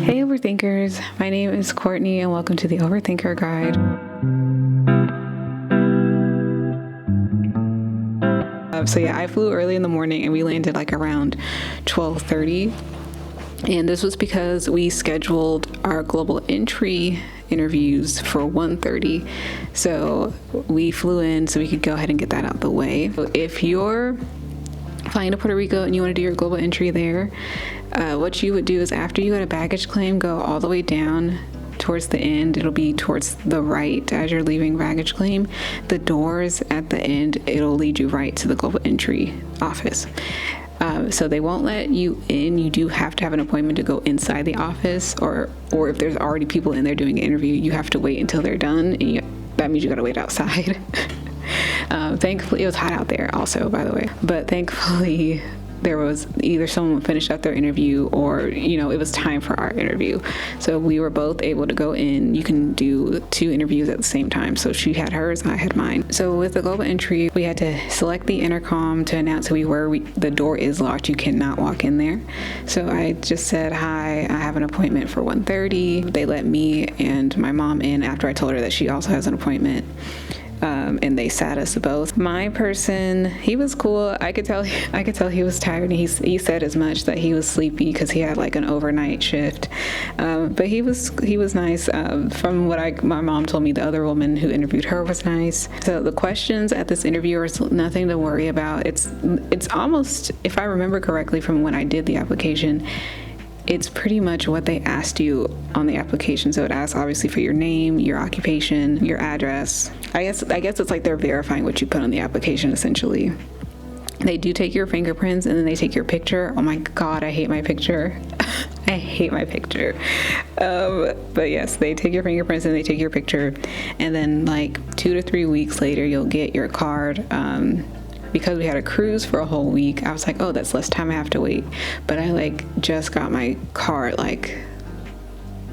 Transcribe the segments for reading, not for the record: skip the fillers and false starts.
Hey Overthinkers, my name is Courtney and welcome to the Overthinker Guide. So yeah, I flew early in the morning and we landed like around 12:30. And this was because we scheduled our global entry interviews for 1:30. So we flew in so we could go ahead and get that out the way. So if you're flying to Puerto Rico and you want to do your global entry there, what you would do is after you go to baggage claim, go all the way down towards the end. It'll be towards the right as you're leaving baggage claim. The doors at the end, it'll lead you right to the global entry office. So they won't let you in. You do have to have an appointment to go inside the office, or if there's already people in there doing an interview, you have to wait until they're done, and that means you gotta wait outside. Thankfully, it was hot out there also, by the way, but thankfully there was either someone finished up their interview or, it was time for our interview. So we were both able to go in. You can do 2 interviews at the same time. So she had hers, I had mine. So with the global entry, we had to select the intercom to announce who we were. The door is locked. You cannot walk in there. So I just said, hi, I have an appointment for 1:30. They let me and my mom in after I told her that she also has an appointment. And they sat us both. My person, he was cool. I could tell he was tired, and he said as much, that he was sleepy because he had like an overnight shift. But he was nice. From what my mom told me, the other woman who interviewed her was nice. So the questions at this interview are nothing to worry about. It's almost, if I remember correctly from when I did the application, it's pretty much what they asked you on the application. So it asks obviously for your name, your occupation, your address. I guess it's like they're verifying what you put on the application essentially. They do take your fingerprints and then they take your picture. Oh my God, I hate my picture. I hate my picture. But yes, they take your fingerprints and they take your picture. And then like 2 to 3 weeks later, you'll get your card. Because we had a cruise for a whole week, I was like, oh, that's less time I have to wait. But I just got my card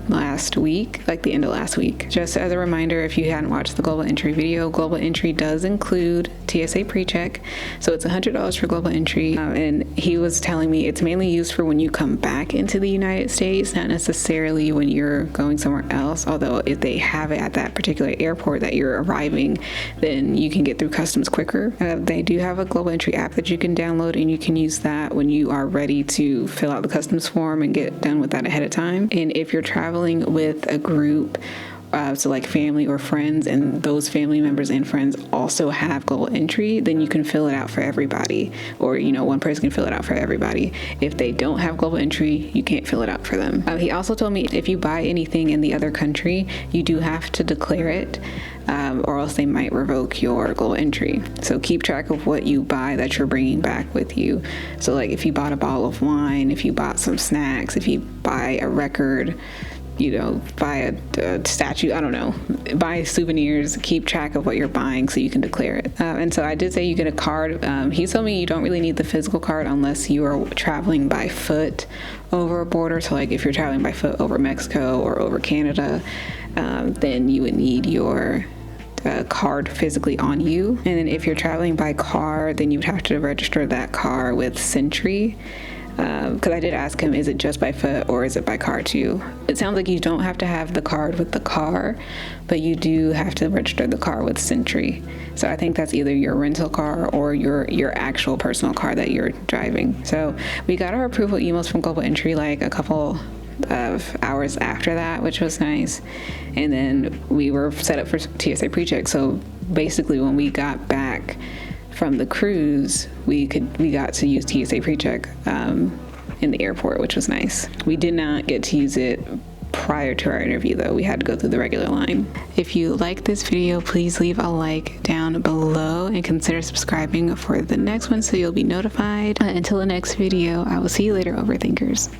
last week, the end of last week. Just as a reminder, if you hadn't watched the global entry video, global entry does include TSA pre-check. So it's $100 for global entry. And he was telling me it's mainly used for when you come back into the United States, not necessarily when you're going somewhere else. Although if they have it at that particular airport that you're arriving, then you can get through customs quicker. They do have a global entry app that you can download, and you can use that when you are ready to fill out the customs form and get done with that ahead of time. And if you're traveling with a group, so like family or friends, and those family members and friends also have global entry, then you can fill it out for everybody, or one person can fill it out for everybody. If they don't have global entry, you can't fill it out for them. He also told me if you buy anything in the other country, you do have to declare it, or else they might revoke your global entry. So keep track of what you buy that you're bringing back with you. So like if you bought a bottle of wine, if you bought some snacks, if you buy a record, buy a statue, I don't know, buy souvenirs, keep track of what you're buying so you can declare it. And so I did say you get a card. He told me you don't really need the physical card unless you are traveling by foot over a border. So like if you're traveling by foot over Mexico or over Canada, then you would need your card physically on you. And then if you're traveling by car, then you would have to register that car with Sentry. Because I did ask him, is it just by foot or is it by car too? It sounds like you don't have to have the card with the car, but you do have to register the car with Sentry. So I think that's either your rental car or your actual personal car that you're driving. So we got our approval emails from Global Entry like a couple of hours after that, which was nice. And then we were set up for TSA pre-check. So basically when we got back from the cruise, we got to use TSA pre-check in the airport, which was nice. We did not get to use it prior to our interview though. We had to go through the regular line. If you like this video, please leave a like down below and consider subscribing for the next one so you'll be notified. Until the next video, I will see you later, Overthinkers.